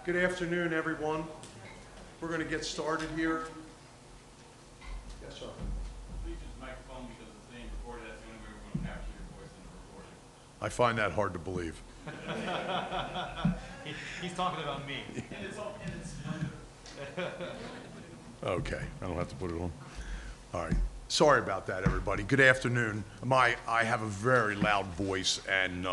Good afternoon, everyone. We're going to get started here. Yes, sir. Please use the microphone because it's being recorded. That's the only way we're going to capture your voice in the recording. I find that hard to believe. He's talking about me. Okay, I don't have to put it on. All right. Sorry about that, everybody. Good afternoon. I have a very loud voice, and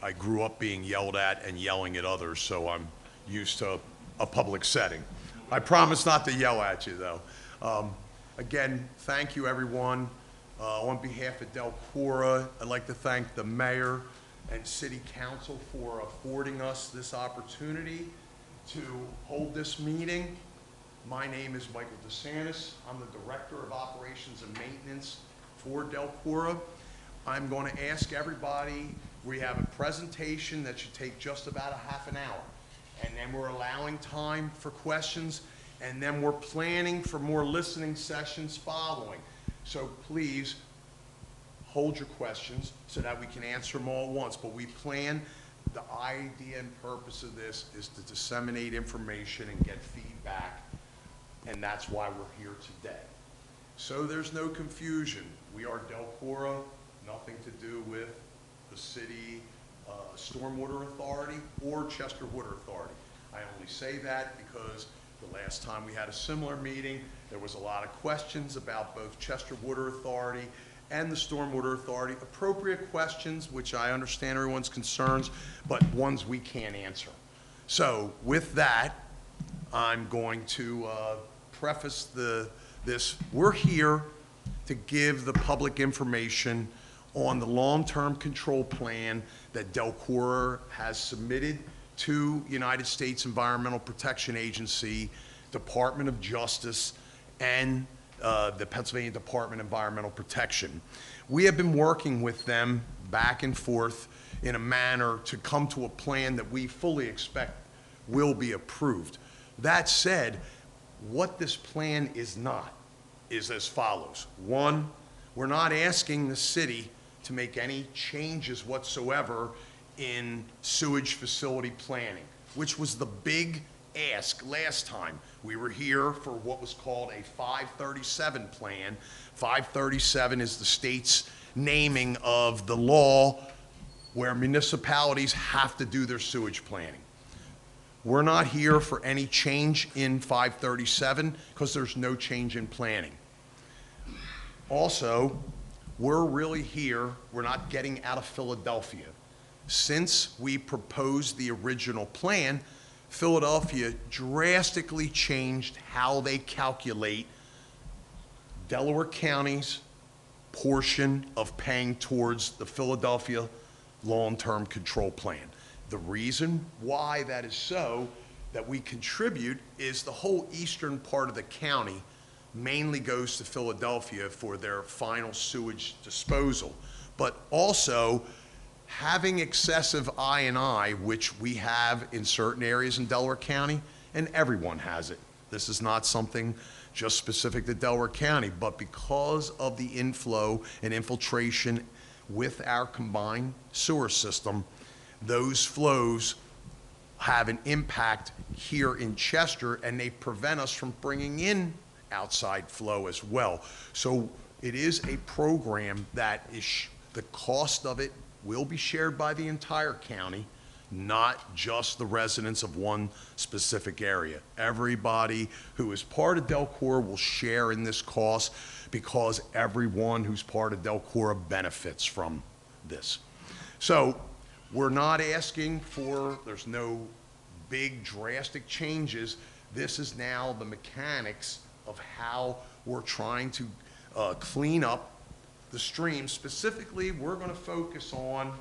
I grew up being yelled at and yelling at others, so I'm used to a public setting. I promise not to yell at you, though. Again, thank you, everyone. On behalf of DELCORA, I'd like to thank the mayor and city council for affording us this opportunity to hold this meeting. My name is Michael DeSantis. I'm the Director of Operations and Maintenance for DELCORA. I'm going to ask everybody, we have a presentation that should take just about a half an hour. And then we're allowing time for questions, and then we're planning for more listening sessions following. So please hold your questions so that we can answer them all at once. But we plan, the idea and purpose of this is to disseminate information and get feedback, and that's why we're here today. So there's no confusion. We are DELCORA, nothing to do with the city Stormwater Authority or Chester Water Authority. I only say that because the last time we had a similar meeting, there was a lot of questions about both Chester Water Authority and the Stormwater Authority. Appropriate questions, which I understand everyone's concerns, but ones we can't answer. So with that, I'm going to preface this. We're here to give the public information on the long-term control plan that DELCORA has submitted to United States Environmental Protection Agency, Department of Justice, and the Pennsylvania Department of Environmental Protection. We have been working with them back and forth in a manner to come to a plan that we fully expect will be approved. That said, what this plan is not is as follows. One, we're not asking the city to make any changes whatsoever in sewage facility planning, which was the big ask last time. We were here for what was called a 537 plan. 537 is the state's naming of the law where municipalities have to do their sewage planning. We're not here for any change in 537 because there's no change in planning. Also, we're really here, we're not getting out of Philadelphia. Since we proposed the original plan, Philadelphia drastically changed how they calculate Delaware County's portion of paying towards the Philadelphia long-term control plan. The reason why that is so, that we contribute, is the whole eastern part of the county mainly goes to Philadelphia for their final sewage disposal. But also, having excessive I&I, which we have in certain areas in Delaware County, and everyone has it. This is not something just specific to Delaware County, but because of the inflow and infiltration with our combined sewer system, those flows have an impact here in Chester, and they prevent us from bringing in outside flow as well. So it is a program that is, the cost of it will be shared by the entire county, not just the residents of one specific area. Everybody who is part of DELCORA will share in this cost because everyone who's part of DELCORA benefits from this. So we're not asking for, there's no big drastic changes. This is now the mechanics of how we're trying to clean up the stream. Specifically, we're going to focus on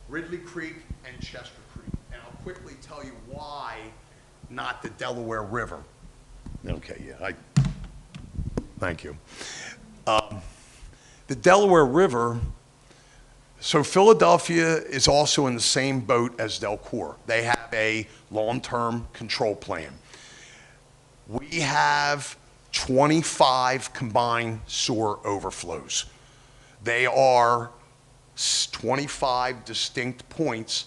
Ridley Creek and Chester Creek. And I'll quickly tell you why not the Delaware River. Okay, yeah, thank you. The Delaware River, so Philadelphia is also in the same boat as DELCORA. They have a long-term control plan. We have 25 combined sewer overflows. They are 25 distinct points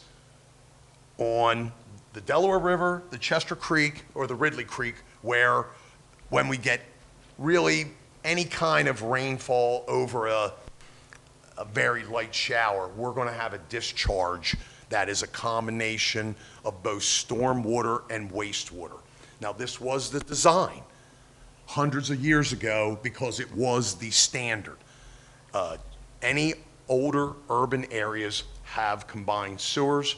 on the Delaware River, the Chester Creek, or the Ridley Creek, where when we get really any kind of rainfall over a very light shower, we're going to have a discharge that is a combination of both storm water and wastewater. Now, this was the design hundreds of years ago because it was the standard. Any older urban areas have combined sewers.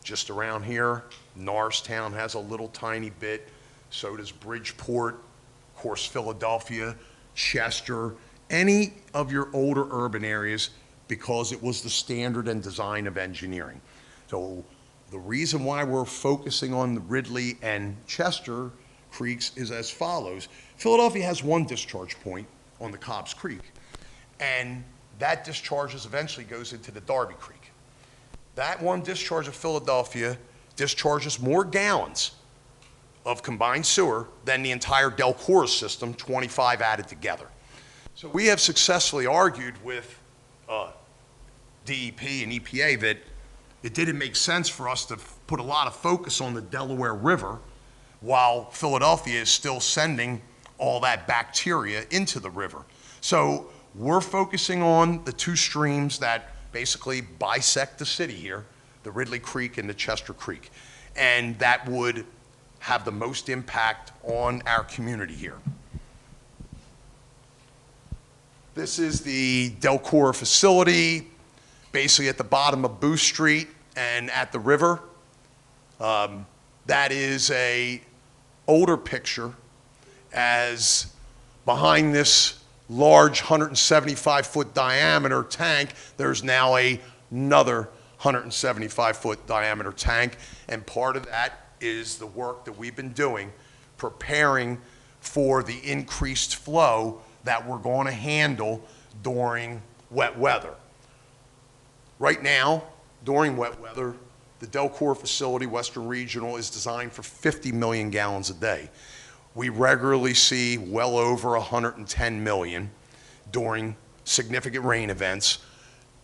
Just around here, Norristown has a little tiny bit, so does Bridgeport, of course, Philadelphia, Chester, any of your older urban areas, because it was the standard and design of engineering. So the reason why we're focusing on the Ridley and Chester creeks is as follows. Philadelphia has one discharge point on the Cobbs Creek, and that discharges eventually goes into the Darby Creek. That one discharge of Philadelphia discharges more gallons of combined sewer than the entire DELCORA system, 25 added together. So we have successfully argued with DEP and EPA that it didn't make sense for us to put a lot of focus on the Delaware River while Philadelphia is still sending all that bacteria into the river. So we're focusing on the two streams that basically bisect the city here, the Ridley Creek and the Chester Creek. And that would have the most impact on our community here. This is the DELCORA facility, basically at the bottom of Booth Street and at the river. That is a older picture, as behind this large 175-foot diameter tank, there's now another 175-foot diameter tank, and part of that is the work that we've been doing, preparing for the increased flow that we're going to handle during wet weather. Right now, during wet weather, the DELCORA facility, Western Regional, is designed for 50 million gallons a day. We regularly see well over 110 million during significant rain events,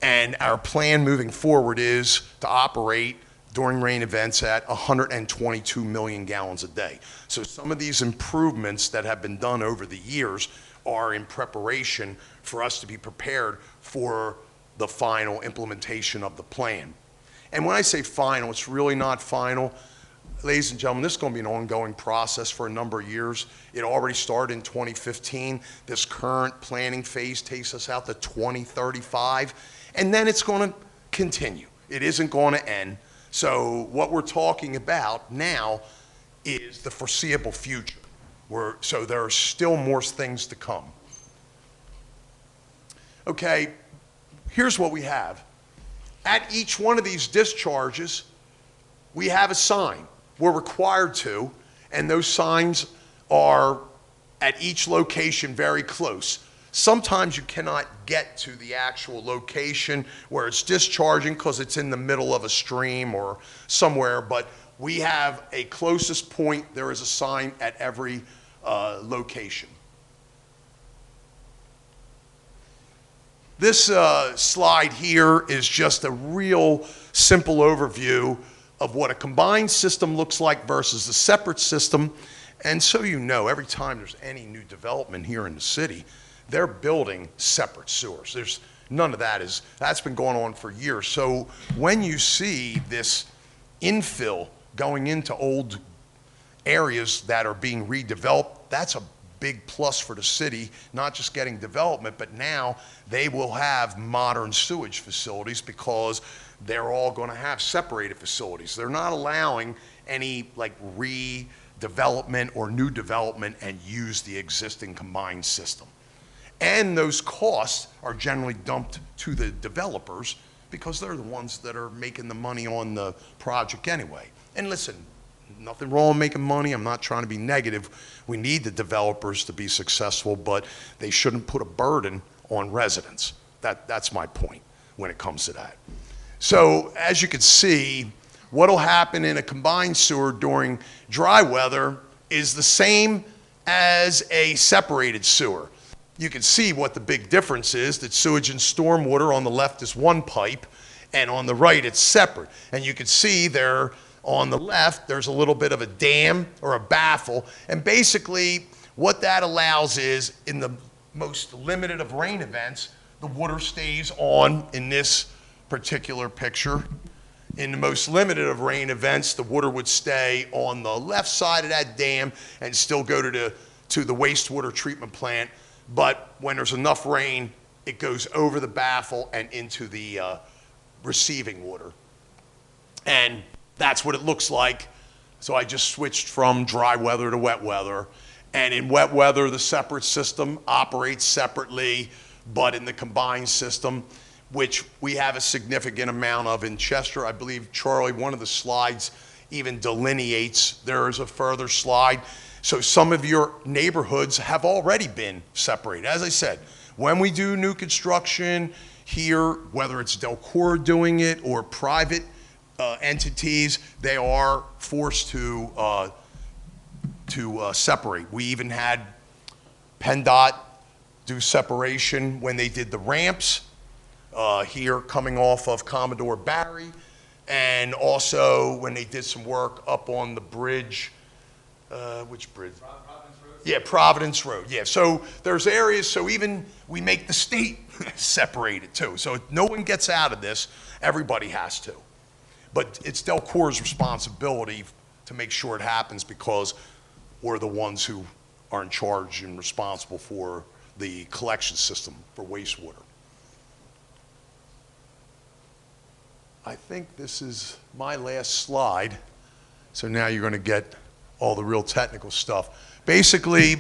and our plan moving forward is to operate during rain events at 122 million gallons a day. So some of these improvements that have been done over the years are in preparation for us to be prepared for the final implementation of the plan. And when I say final, it's really not final. Ladies and gentlemen, this is going to be an ongoing process for a number of years. It already started in 2015. This current planning phase takes us out to 2035, and then it's going to continue. It isn't going to end. So what we're talking about now is the foreseeable future. So there are still more things to come. Okay, here's what we have. At each one of these discharges, we have a sign. We're required to, and those signs are at each location very close. Sometimes you cannot get to the actual location where it's discharging because it's in the middle of a stream or somewhere, but we have a closest point. There is a sign at every location. This slide here is just a real simple overview of what a combined system looks like versus a separate system. And so you know, every time there's any new development here in the city, they're building separate sewers. There's none of that. That's been going on for years. So when you see this infill going into old areas that are being redeveloped, that's a big plus for the city, not just getting development, but now they will have modern sewage facilities because they're all going to have separated facilities. They're not allowing any like redevelopment or new development and use the existing combined system. And those costs are generally dumped to the developers because they're the ones that are making the money on the project anyway. And listen, nothing wrong with making money. I'm not trying to be negative. We need the developers to be successful, but they shouldn't put a burden on residents. That's my point when it comes to that. So as you can see, what will happen in a combined sewer during dry weather is the same as a separated sewer. You can see what the big difference is, that sewage and stormwater on the left is one pipe, and on the right it's separate. And you can see there on the left, there's a little bit of a dam or a baffle, and basically what that allows is, in the most limited of rain events, the water stays on in this particular picture. In the most limited of rain events, the water would stay on the left side of that dam and still go to the wastewater treatment plant. But when there's enough rain, it goes over the baffle and into the receiving water. And that's what it looks like. So I just switched from dry weather to wet weather. And in wet weather, the separate system operates separately, but in the combined system, which we have a significant amount of in Chester, I believe, Charlie, one of the slides even delineates, there is a further slide. So some of your neighborhoods have already been separated. As I said, when we do new construction here, whether it's DELCORA doing it or private entities, they are forced to separate. We even had PennDOT do separation when they did the ramps here coming off of Commodore Barry, and also when they did some work up on the bridge, which bridge? Providence Road? Yeah, Providence Road, yeah. So there's areas, so even we make the state separate it too. So no one gets out of this, everybody has to. But it's DELCORA's responsibility to make sure it happens, because we're the ones who are in charge and responsible for the collection system for wastewater. I think this is my last slide. So now you're going to get all the real technical stuff. Basically,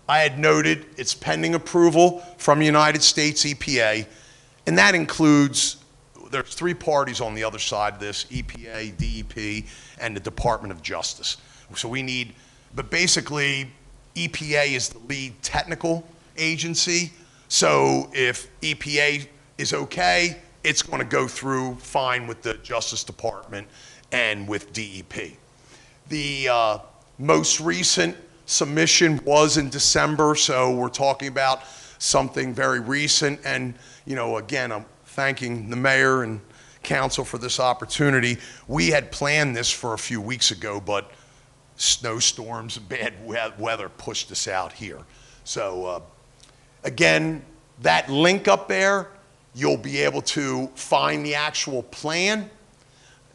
I had noted it's pending approval from the United States EPA, and that includes, there's three parties on the other side of this: EPA, DEP, and the Department of Justice. So we need, but basically, EPA is the lead technical agency. So if EPA is okay, it's going to go through fine with the Justice Department and with DEP. The most recent submission was in December, so we're talking about something very recent. And, you know, again, I'm thanking the mayor and council for this opportunity. We had planned this for a few weeks ago, but snowstorms and bad weather pushed us out here. So, again, that link up there, you'll be able to find the actual plan,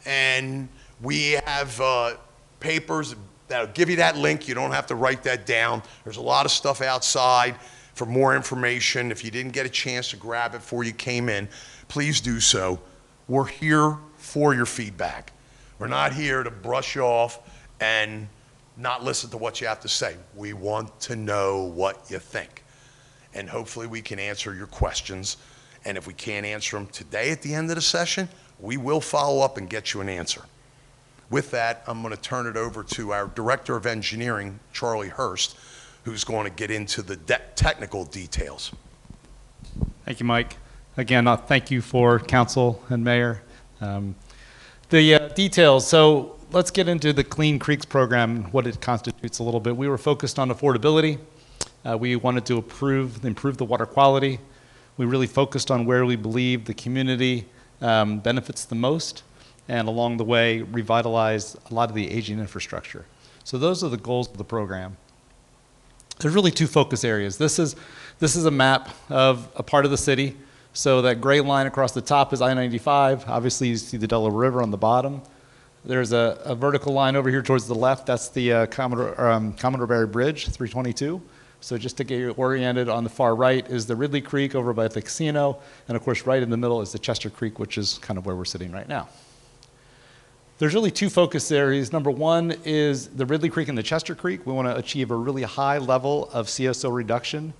and we have papers that'll give you that link. You don't have to write that down. There's a lot of stuff outside for more information. If you didn't get a chance to grab it before you came in, please do so. We're here for your feedback. We're not here to brush you off and not listen to what you have to say. We want to know what you think, and hopefully we can answer your questions. And if we can't answer them today at the end of the session, we will follow up and get you an answer. With that, I'm going to turn it over to our Director of Engineering, Charlie Hurst, who's going to get into the technical details. Thank you, Mike. Again, thank you for council and mayor. The details, so let's get into the Clean Creeks program, what it constitutes a little bit. We were focused on affordability. We wanted to improve the water quality. We really focused on where we believe the community benefits the most, and along the way, revitalize a lot of the aging infrastructure. So those are the goals of the program. There's really two focus areas. This is a map of a part of the city. So that gray line across the top is I-95. Obviously, you see the Delaware River on the bottom. There's a vertical line over here towards the left. That's the Commodore Barry Bridge, 322. So just to get you oriented, on the far right is the Ridley Creek over by the casino. And of course, right in the middle is the Chester Creek, which is kind of where we're sitting right now. There's really two focus areas. Number one is the Ridley Creek and the Chester Creek. We want to achieve a really high level of CSO reduction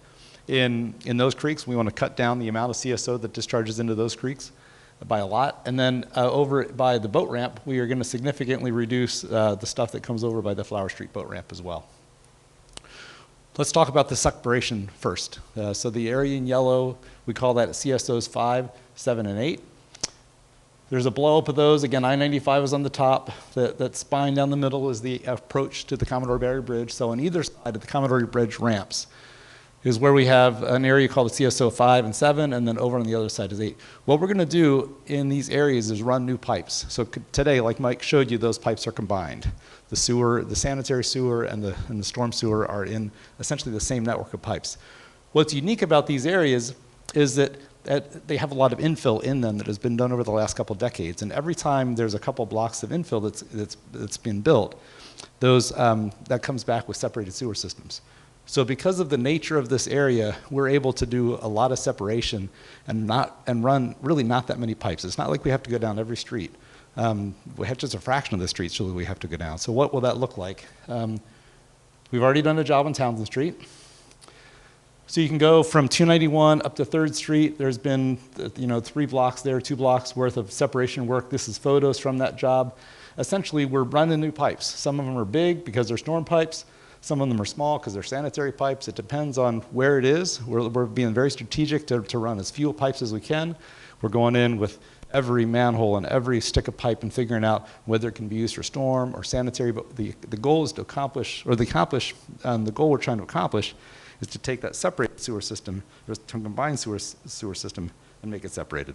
in those creeks. We want to cut down the amount of CSO that discharges into those creeks by a lot. And then over by the boat ramp, we are going to significantly reduce the stuff that comes over by the Flower Street boat ramp as well. Let's talk about the separation first. So the area in yellow, we call that CSOs 5, 7, and 8. There's a blow up of those. Again, I-95 is on the top. That spine down the middle is the approach to the Commodore Barry Bridge. So on either side of the Commodore Bridge ramps, is where we have an area called the CSO 5 and 7, and then over on the other side is 8. What we're going to do in these areas is run new pipes. So today, like Mike showed you, those pipes are combined. The sewer, the sanitary sewer, and the storm sewer are in essentially the same network of pipes. What's unique about these areas is that they have a lot of infill in them that has been done over the last couple of decades. And every time there's a couple blocks of infill that's been built, that comes back with separated sewer systems. So because of the nature of this area, we're able to do a lot of separation and run really not that many pipes. It's not like we have to go down every street. We have just a fraction of the streets really we have to go down. So what will that look like? We've already done a job on Townsend Street. So you can go from 291 up to 3rd Street. There's been 3 blocks there, 2 blocks worth of separation work. This is photos from that job. Essentially, we're running new pipes. Some of them are big because they're storm pipes. Some of them are small because they're sanitary pipes. It depends on where it is. We're being very strategic to run as few pipes as we can. We're going in with every manhole and every stick of pipe and figuring out whether it can be used for storm or sanitary. But the goal is to the goal we're trying to accomplish is to take that separated sewer system, or to combine sewer system, and make it separated.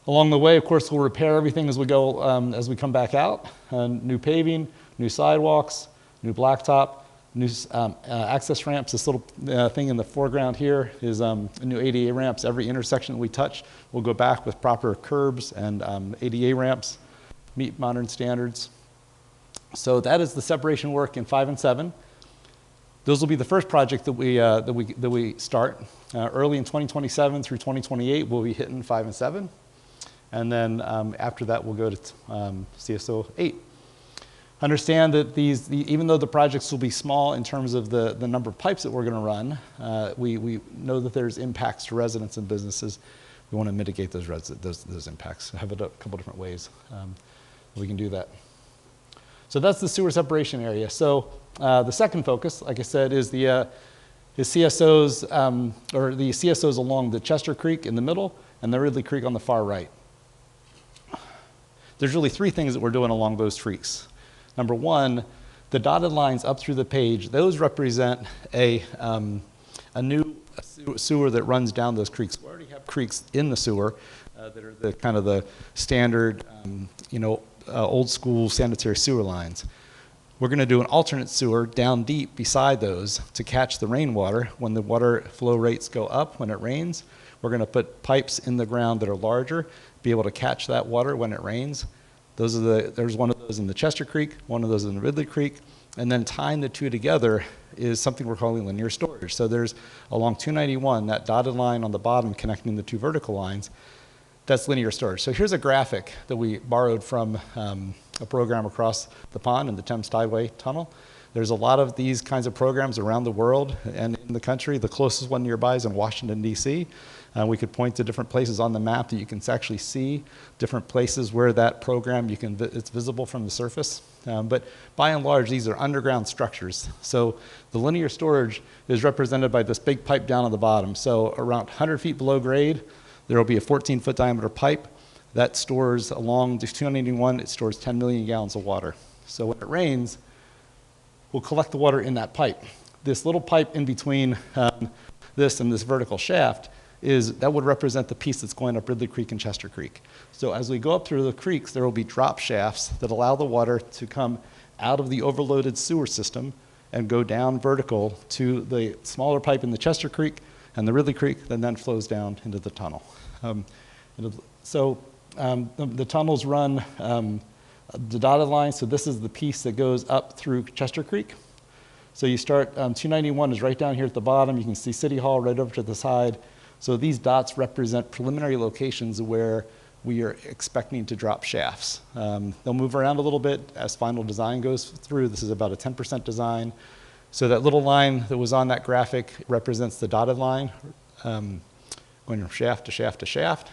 Along the way, of course, we'll repair everything as we go, as we come back out. New paving, new sidewalks, new blacktop, new access ramps. This little thing in the foreground here is new ADA ramps. Every intersection that we touch, we'll go back with proper curbs and ADA ramps, meet modern standards. So that is the separation work in 5 and 7. Those will be the first project that we start. Early in 2027 through 2028, we'll be hitting 5 and 7. And then after that, we'll go to CSO 8. Understand that even though the projects will be small in terms of the number of pipes that we're going to run, we know that there's impacts to residents and businesses. We want to mitigate those impacts. Have it a couple different ways we can do that. So that's the sewer separation area. So the second focus, like I said, is the CSOs, or the CSOs along the Chester Creek in the middle and the Ridley Creek on the far right. There's really 3 things that we're doing along those creeks. Number 1, the dotted lines up through the page, those represent a new sewer that runs down those creeks. We already have creeks in the sewer that are the kind of the standard, old school sanitary sewer lines. We're going to do an alternate sewer down deep beside those to catch the rainwater. When the water flow rates go up when it rains, we're going to put pipes in the ground that are larger, be able to catch that water when it rains. There's one of those in the Chester Creek, one of those in the Ridley Creek, and then tying the 2 together is something we're calling linear storage. So there's along 291, that dotted line on the bottom connecting the 2 vertical lines, that's linear storage. So here's a graphic that we borrowed from a program across the pond in the Thames Tideway Tunnel. There's a lot of these kinds of programs around the world and in the country. The closest one nearby is in Washington, D.C. We could point to different places on the map that you can actually see different places where that program, it's visible from the surface. But by and large, these are underground structures. So the linear storage is represented by this big pipe down on the bottom. So around 100 feet below grade, there will be a 14-foot diameter pipe that stores along the 291, it stores 10 million gallons of water. So when it rains, we'll collect the water in that pipe. This little pipe in between this and this vertical shaft that would represent the piece that's going up Ridley Creek and Chester Creek. So as we go up through the creeks, there will be drop shafts that allow the water to come out of the overloaded sewer system and go down vertical to the smaller pipe in the Chester Creek and the Ridley Creek, and then flows down into the tunnel. The tunnels run the dotted line, so this is the piece that goes up through Chester Creek. So you start, 291 is right down here at the bottom. You can see City Hall right over to the side. So these dots represent preliminary locations where we are expecting to drop shafts. They'll move around a little bit as final design goes through. This is about a 10% design. So that little line that was on that graphic represents the dotted line, going from shaft to shaft to shaft.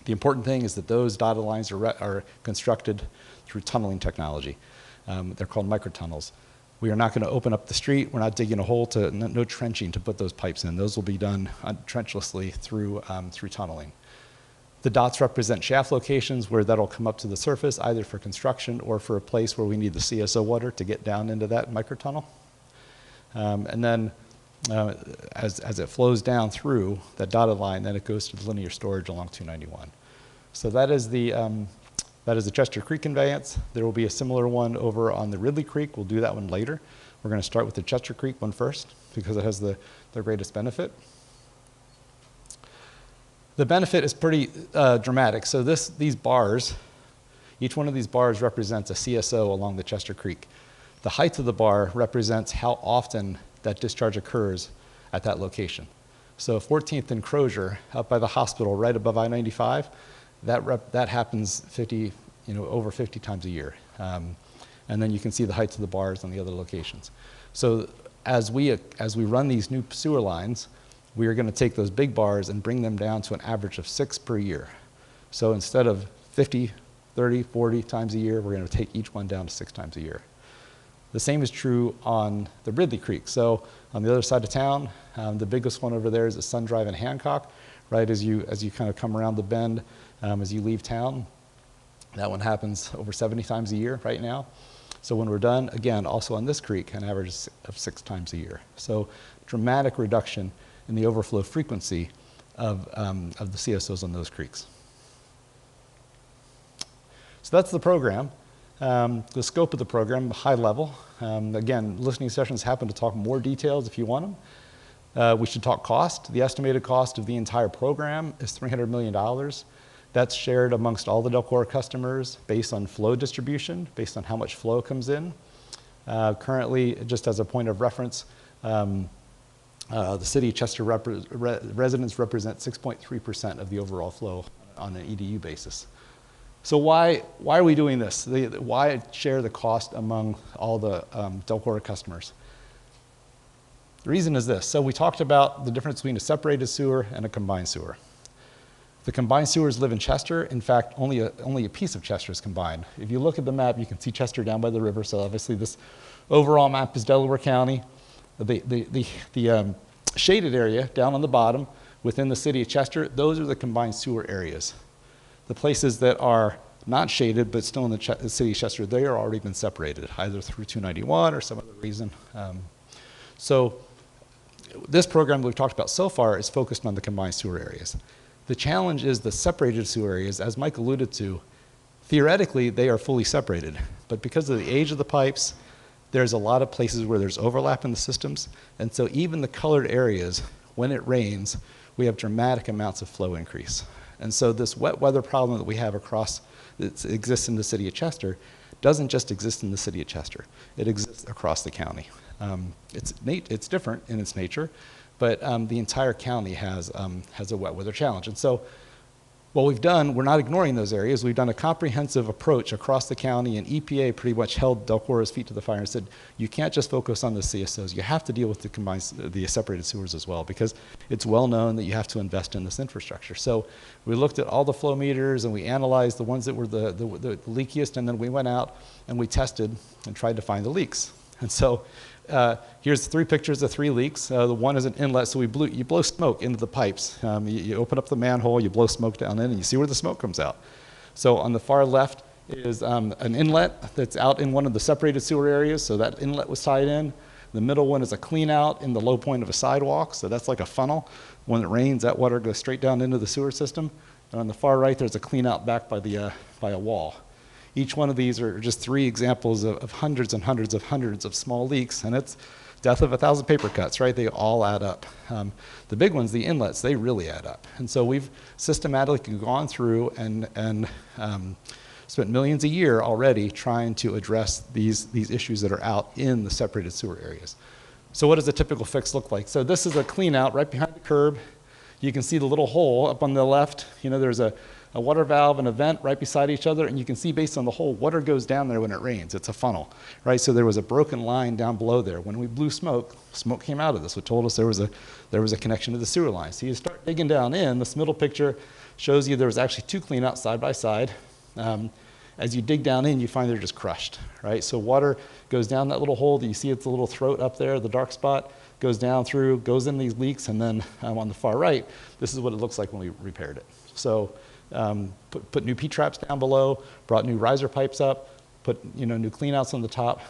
The important thing is that those dotted lines are constructed through tunneling technology. They're called microtunnels. We are not going to open up the street. We're not digging a hole, no trenching to put those pipes in. Those will be done trenchlessly through tunneling. The dots represent shaft locations where that'll come up to the surface, either for construction or for a place where we need the CSO water to get down into that microtunnel. And then as it flows down through that dotted line, then it goes to the linear storage along 291. So that is the Chester Creek conveyance. There will be a similar one over on the Ridley Creek. We'll do that one later. We're going to start with the Chester Creek one first because it has the greatest benefit. The benefit is pretty dramatic. So these bars, each one of these bars represents a CSO along the Chester Creek. The height of the bar represents how often that discharge occurs at that location. So 14th and Crozier, up by the hospital, right above I-95, that happens over 50 times a year. And then you can see the heights of the bars on the other locations. So as we run these new sewer lines, we are going to take those big bars and bring them down to an average of 6 per year. So instead of 50, 30, 40 times a year, we're going to take each one down to 6 times a year. The same is true on the Ridley Creek. So on the other side of town, the biggest one over there is the Sun Drive in Hancock, right as you kind of come around the bend, as you leave town. That one happens over 70 times a year right now. So when we're done, again, also on this creek, an average of 6 times a year. So dramatic reduction in the overflow frequency of the CSOs on those creeks. So that's the program. The scope of the program, high level. Again, listening sessions happen to talk more details if you want them. We should talk cost. The estimated cost of the entire program is $300 million. That's shared amongst all the DELCORA customers based on flow distribution, based on how much flow comes in. Currently, just as a point of reference, the city of Chester residents represent 6.3% of the overall flow on an EDU basis. So why are we doing this? Why share the cost among all the DELCORA customers? The reason is this. So we talked about the difference between a separated sewer and a combined sewer. The combined sewers live in Chester. In fact, only a piece of Chester is combined. If you look at the map, you can see Chester down by the river. So obviously this overall map is Delaware County. The shaded area down on the bottom within the city of Chester, those are the combined sewer areas. The places that are not shaded but still in the city of Chester, they are already been separated, either through 291 or some other reason. So this program that we've talked about so far is focused on the combined sewer areas. The challenge is the separated sewer areas, as Mike alluded to. Theoretically, they are fully separated, but because of the age of the pipes, there's a lot of places where there's overlap in the systems, and so even the colored areas, when it rains, we have dramatic amounts of flow increase. And so this wet weather problem that we have that exists in the city of Chester doesn't just exist in the city of Chester. It exists across the county. It's different in its nature, but the entire county has a wet weather challenge. And so what we've done, we're not ignoring those areas. We've done a comprehensive approach across the county, and EPA pretty much held DELCORA's feet to the fire and said, you can't just focus on the CSOs. You have to deal with the separated sewers as well, because it's well known that you have to invest in this infrastructure. So we looked at all the flow meters, and we analyzed the ones that were the leakiest, and then we went out and we tested and tried to find the leaks. And so here's 3 pictures of 3 leaks. The one is an inlet, so you blow smoke into the pipes. You open up the manhole, you blow smoke down in, and you see where the smoke comes out. So on the far left is an inlet that's out in one of the separated sewer areas, so that inlet was tied in. The middle one is a clean out in the low point of a sidewalk, so that's like a funnel. When it rains, that water goes straight down into the sewer system. And on the far right, there's a clean out back by a wall. Each one of these are just 3 examples of hundreds and hundreds of small leaks, and it's death of 1,000 paper cuts, right? They all add up. The big ones, the inlets, they really add up. And so we've systematically gone through and spent millions a year already trying to address these issues that are out in the separated sewer areas. So what does a typical fix look like? So this is a clean out right behind the curb. You can see the little hole up on the left. You know, there's a water valve and a vent right beside each other, and you can see based on the hole, water goes down there when it rains. It's a funnel, right? So there was a broken line down below there. When we blew smoke, smoke came out of this, which told us there was a connection to the sewer line. So you start digging down in, this middle picture shows you there was actually 2 cleanouts side by side. As you dig down in, you find they're just crushed, right? So water goes down that little hole that you see, it's a little throat up there, the dark spot, goes down through, goes in these leaks, and then on the far right, this is what it looks like when we repaired it. So put new P-traps down below, brought new riser pipes up, put new cleanouts on the top,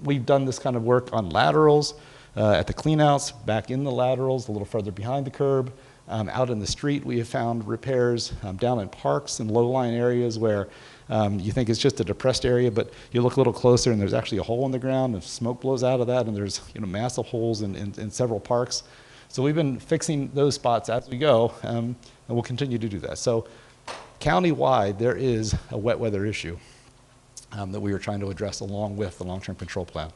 We've done this kind of work on laterals, at the cleanouts, back in the laterals, a little further behind the curb. Out in the street, we have found repairs down in parks and low-lying areas where you think it's just a depressed area, but you look a little closer and there's actually a hole in the ground and smoke blows out of that, and there's massive holes in several parks. So we've been fixing those spots as we go, and we'll continue to do that. So county-wide, there is a wet weather issue that we are trying to address along with the long-term control plan.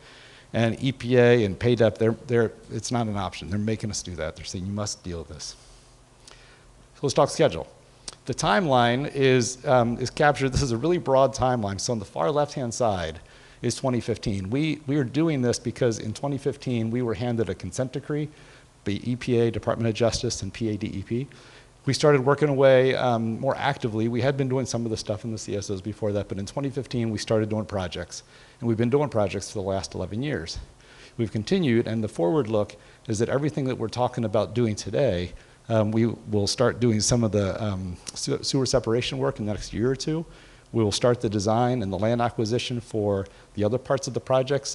And EPA and PAYDEP, it's not an option. They're making us do that. They're saying you must deal with this. So let's talk schedule. The timeline is captured. This is a really broad timeline. So on the far left-hand side is 2015. We are doing this because in 2015 we were handed a consent decree by EPA, Department of Justice, and PADEP. We started working away more actively. We had been doing some of the stuff in the CSOs before that, but in 2015 we started doing projects. And we've been doing projects for the last 11 years. We've continued, and the forward look is that everything that we're talking about doing today, we will start doing some of the sewer separation work in the next year or two. We will start the design and the land acquisition for the other parts of the projects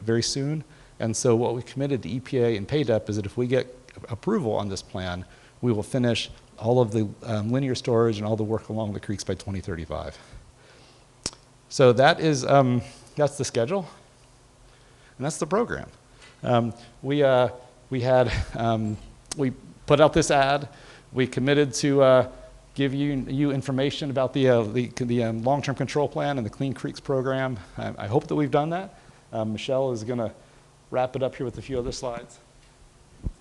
very soon. And so what we committed to EPA and PAYDEP is that if we get approval on this plan, we will finish all of the linear storage and all the work along the creeks by 2035. So that is, that's the schedule, and that's the program. We put out this ad. We committed to give you information about the long-term control plan and the Clean Creeks program. I hope that we've done that. Michelle is going to wrap it up here with a few other slides.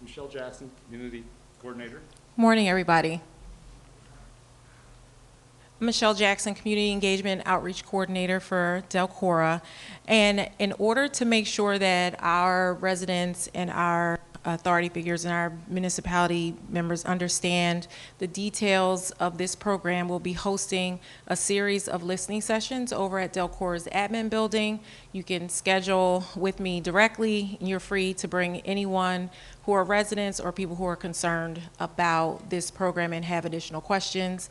Michelle Jackson, Community Coordinator. Morning, everybody. Michelle Jackson, Community Engagement Outreach Coordinator for DELCORA. And in order to make sure that our residents and our authority figures and our municipality members understand the details of this program, we'll be hosting a series of listening sessions over at DELCORA's admin building. You can schedule with me directly, and you're free to bring anyone who are residents or people who are concerned about this program and have additional questions.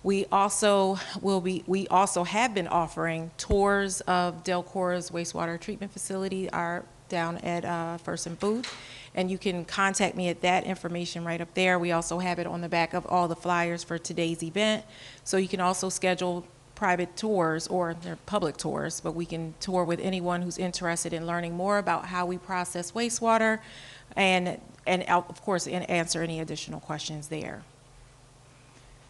We also have been offering tours of DELCORA's wastewater treatment facility down at First and Booth, and you can contact me at that information right up there. We also have it on the back of all the flyers for today's event, so you can also schedule private tours, or they're public tours, but we can tour with anyone who's interested in learning more about how we process wastewater, and of course answer any additional questions there.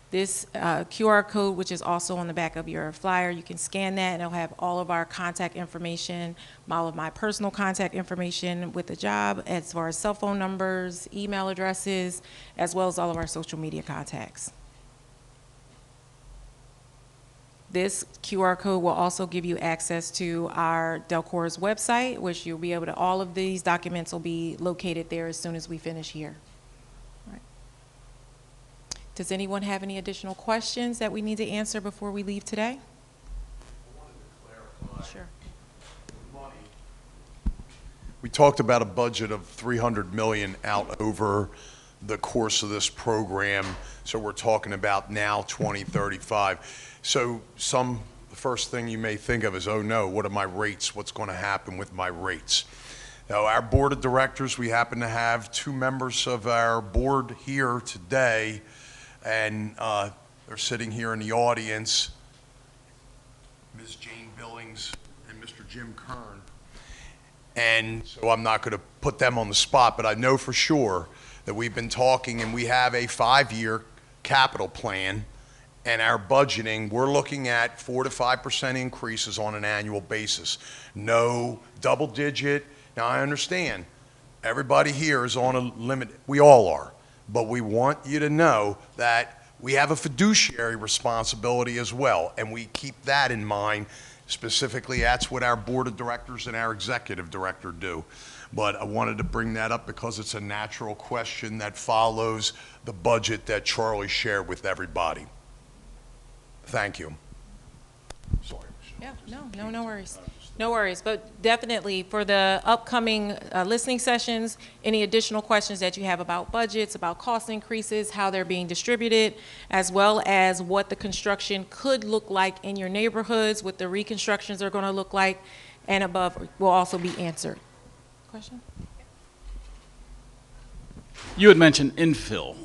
This QR code, which is also on the back of your flyer, you can scan that and it'll have all of our contact information, all of my personal contact information with the job, as far as cell phone numbers, email addresses, as well as all of our social media contacts. This QR code will also give you access to our DELCORA's website, which you'll be able to, all of these documents will be located there as soon as we finish here. Does anyone have any additional questions that we need to answer before we leave today? I wanted to clarify. Sure. The money. We talked about a budget of $300 million out over the course of this program. So we're talking about now 2035. So the first thing you may think of is, oh no, what are my rates? What's going to happen with my rates? Now, our board of directors, we happen to have two members of our board here today, and they're sitting here in the audience, Ms. Jane Billings and Mr. Jim Kern. And so I'm not going to put them on the spot, but I know for sure that we've been talking, and we have a 5-year capital plan, and our budgeting, we're looking at 4 to 5% increases on an annual basis. No double digit. Now, I understand everybody here is on a limit. We all are. But we want you to know that we have a fiduciary responsibility as well, and we keep that in mind. Specifically, that's what our board of directors and our executive director do. But I wanted to bring that up because it's a natural question that follows the budget that Charlie shared with everybody. Thank you. Sorry. Yeah, no worries. No worries, but definitely for the upcoming listening sessions, any additional questions that you have about budgets, about cost increases, how they're being distributed, as well as what the construction could look like in your neighborhoods, what the reconstructions are going to look like, and above will also be answered. Question? You had mentioned infill.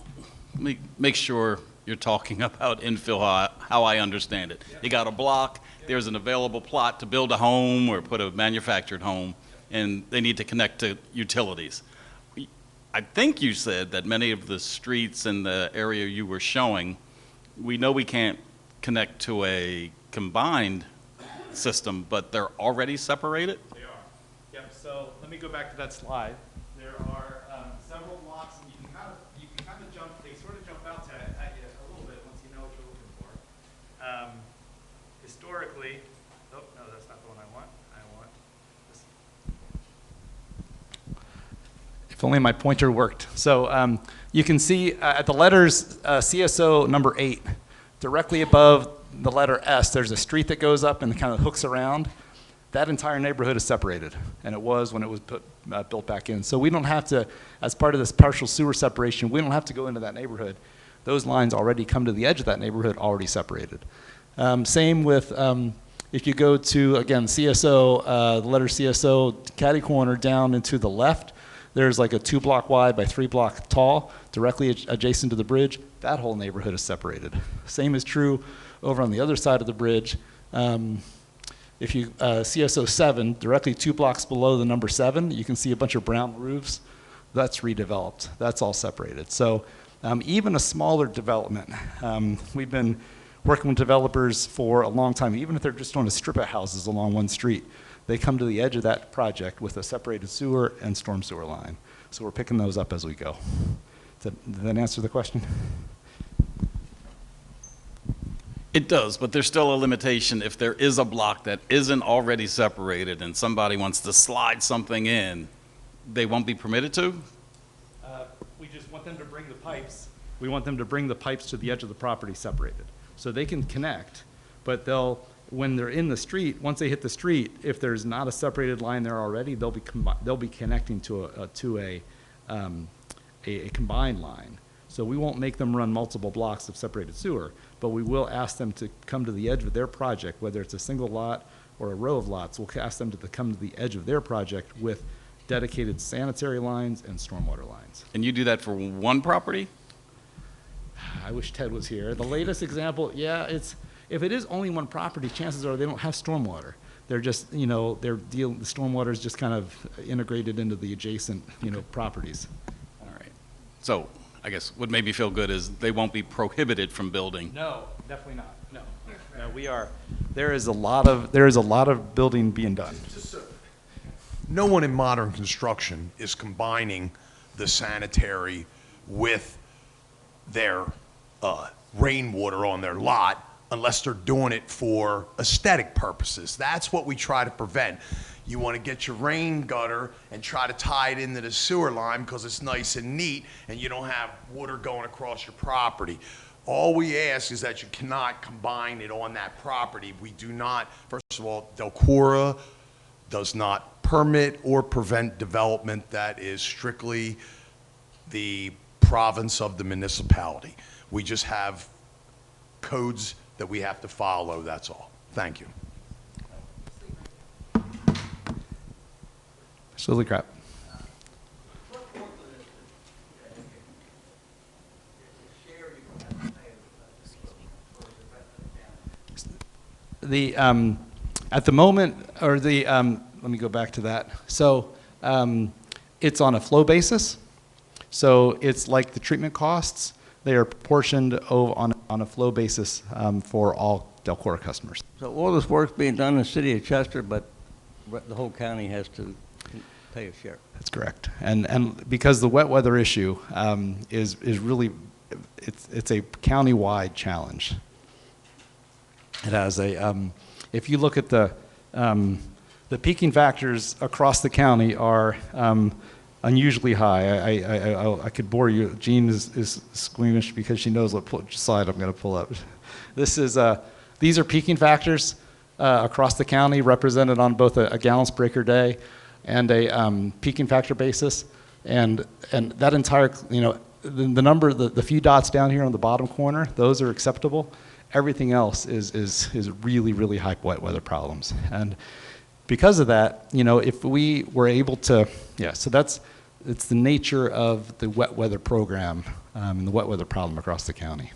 Let me make sure you're talking about infill how I understand it. You got a block, there's an available plot to build a home or put a manufactured home, and they need to connect to utilities. I think you said that many of the streets in the area you were showing, we know we can't connect to a combined system, but they're already separated? They are. Yep, so let me go back to that slide. There are several blocks, and you can kind of jump, they sort of jump out at you a little bit once you know what you're looking for. Historically, oh, no, that's not the one I want. I want this. If only my pointer worked. So you can see at the letters CSO number 8, directly above the letter S, there's a street that goes up and kind of hooks around. That entire neighborhood is separated, and it was when it was built back in. So we don't have to, as part of this partial sewer separation, we don't have to go into that neighborhood. Those lines already come to the edge of that neighborhood, already separated. Same with, if you go to, again, CSO, the letter CSO, catty corner down and to the left, there's like a 2-block wide by 3-block tall, directly adjacent to the bridge. That whole neighborhood is separated. Same is true over on the other side of the bridge. If you, CSO 7, directly 2 blocks below the number 7, you can see a bunch of brown roofs. That's redeveloped. That's all separated. So even a smaller development, we've been working with developers for a long time, even if they're just on a strip of houses along one street. They come to the edge of that project with a separated sewer and storm sewer line. So we're picking those up as we go. Did that answer the question? It does, but there's still a limitation. If there is a block that isn't already separated and somebody wants to slide something in, they won't be permitted to? We just want them to bring the pipes. We want them to bring the pipes to the edge of the property separated. So they can connect, but when they're in the street, once they hit the street, if there's not a separated line there already, they'll be connecting to a combined line. So we won't make them run multiple blocks of separated sewer, but we will ask them to come to the edge of their project, whether it's a single lot or a row of lots. We'll ask them to come to the edge of their project with dedicated sanitary lines and stormwater lines. And you do that for one property? I wish Ted was here. The latest example, yeah, if it is only one property, chances are they don't have stormwater. They're just, the stormwater is just kind of integrated into the adjacent, properties. All right. So I guess what made me feel good is they won't be prohibited from building. No, definitely not. No, we are. There is a lot of building being done. No one in modern construction is combining the sanitary with their rainwater on their lot unless they're doing it for aesthetic purposes. That's what we try to prevent. You want to get your rain gutter and try to tie it into the sewer line because it's nice and neat and you don't have water going across your property. All we ask is that you cannot combine it on that property. We do not, first of all, DELCORA does not permit or prevent development. That is strictly the province of the municipality. We just have codes that we have to follow, that's all. Thank you. Absolutely crap. At the moment, or let me go back to that. So it's on a flow basis. So it's like the treatment costs. They are proportioned on a flow basis for all DELCORA customers. So all this work's being done in the city of Chester, but the whole county has to pay a share. That's correct. And because the wet weather issue is really, it's a county-wide challenge. It has if you look at the peaking factors across the county are unusually high. I could bore you. Jean is squeamish because she knows what slide I'm going to pull up. These are peaking factors across the county, represented on both a gallons per acre day and a peaking factor basis. And that entire, the number, the few dots down here on the bottom corner, those are acceptable. Everything else is really, really high wet weather problems. And because of that, you know, if we were able to, yeah, so it's the nature of the wet weather program and the wet weather problem across the county.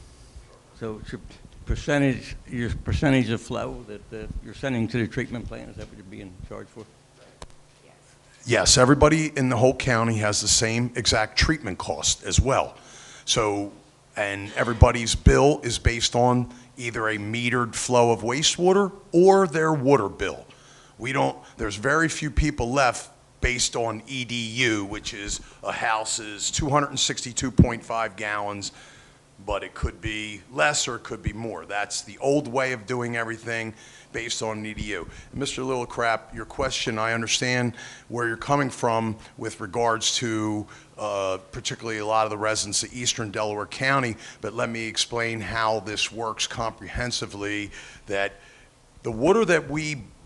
So it's your percentage of flow that you're sending to the treatment plant, is that what you're being charged for? Yes, everybody in the whole county has the same exact treatment cost as well. So, and everybody's bill is based on either a metered flow of wastewater or their water bill. There's very few people left based on EDU, which is a house's 262.5 gallons, but it could be less or it could be more. That's the old way of doing everything based on EDU. Mr. Lillicrap, your question, I understand where you're coming from with regards to particularly a lot of the residents of Eastern Delaware County, but let me explain how this works comprehensively, that the water that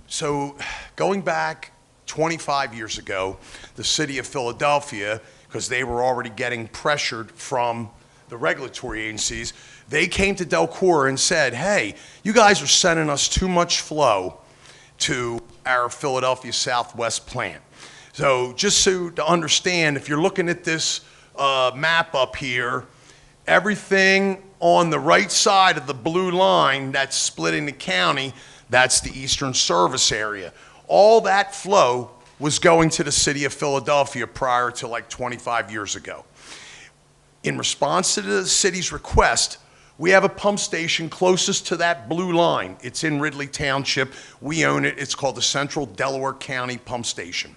so going back 25 years ago, the city of Philadelphia, because they were already getting pressured from the regulatory agencies, they came to DELCORA and said, hey, you guys are sending us too much flow to our Philadelphia Southwest plant. So just so to understand, if you're looking at this map up here, everything on the right side of the blue line that's splitting the county, that's the Eastern Service Area. All that flow was going to the city of Philadelphia prior to like 25 years ago. In response to the city's request, we have a pump station closest to that blue line. It's in Ridley Township. We own it. It's called the Central Delaware County Pump Station.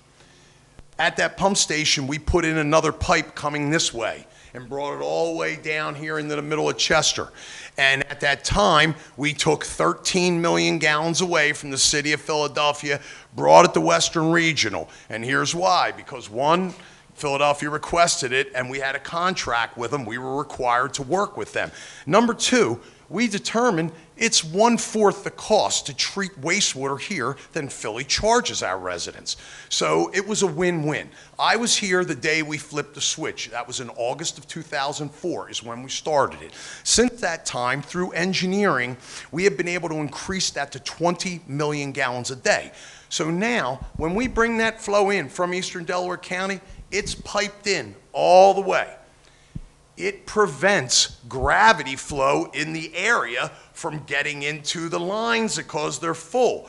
At that pump station, we put in another pipe coming this way and brought it all the way down here into the middle of Chester. And at that time, we took 13 million gallons away from the city of Philadelphia, brought it to Western Regional. And here's why, because one, Philadelphia requested it, and we had a contract with them. We were required to work with them. Number two, we determined it's 1/4 the cost to treat wastewater here than Philly charges our residents. So it was a win-win. I was here the day we flipped the switch. That was in August of 2004 is when we started it. Since that time, through engineering, we have been able to increase that to 20 million gallons a day. So now, when we bring that flow in from Eastern Delaware County, it's piped in all the way. It prevents gravity flow in the area from getting into the lines because they're full.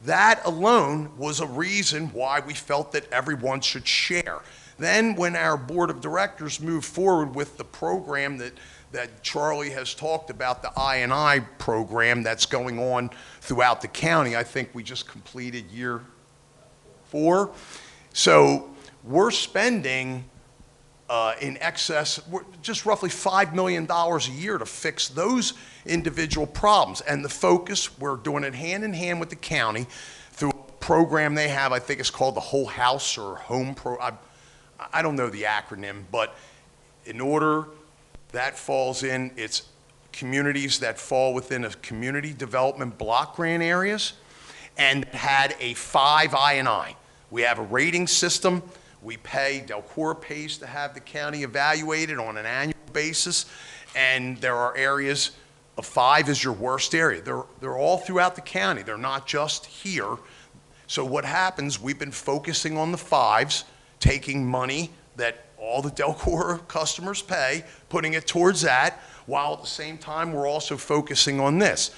That alone was a reason why we felt that everyone should share. Then when our board of directors moved forward with the program that Charlie has talked about, the I&I program that's going on throughout the county, I think we just completed year 4. So we're spending in excess, just roughly $5 million a year to fix those individual problems. And the focus, we're doing it hand in hand with the county through a program they have, I think it's called the Whole House or Home Pro, I don't know the acronym, but in order that falls in, it's communities that fall within a community development block grant areas and had a 5 I&I. We have a rating system. We pay, DELCORA pays to have the county evaluated on an annual basis, and there are areas, a 5 is your worst area. They're all throughout the county. They're not just here. So what happens, we've been focusing on the 5s, taking money that all the DELCORA customers pay, putting it towards that, while at the same time we're also focusing on this.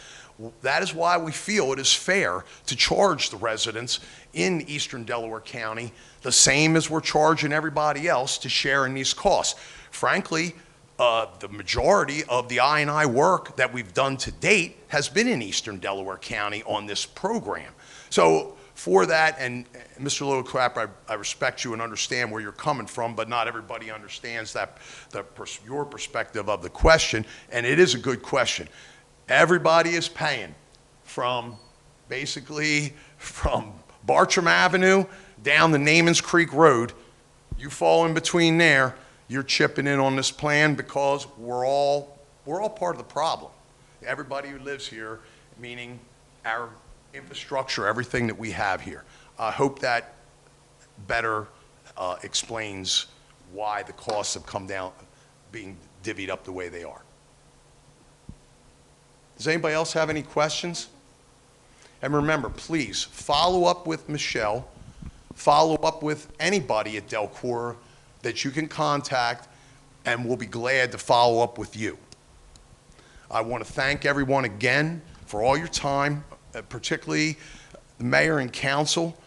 That is why we feel it is fair to charge the residents in Eastern Delaware County the same as we're charging everybody else to share in these costs. Frankly, the majority of the I&I work that we've done to date has been in Eastern Delaware County on this program. So for that, and Mr. Lillicrap, I respect you and understand where you're coming from, but not everybody understands that your perspective of the question, and it is a good question. Everybody is paying from basically from Bartram Avenue down the Namens Creek Road. You fall in between there, you're chipping in on this plan because we're all part of the problem. Everybody who lives here, meaning our infrastructure, everything that we have here. I hope that better explains why the costs have come down, being divvied up the way they are. Does anybody else have any questions? And remember, please, follow up with Michelle, follow up with anybody at DELCORA that you can contact, and we'll be glad to follow up with you. I want to thank everyone again for all your time, particularly the mayor and council,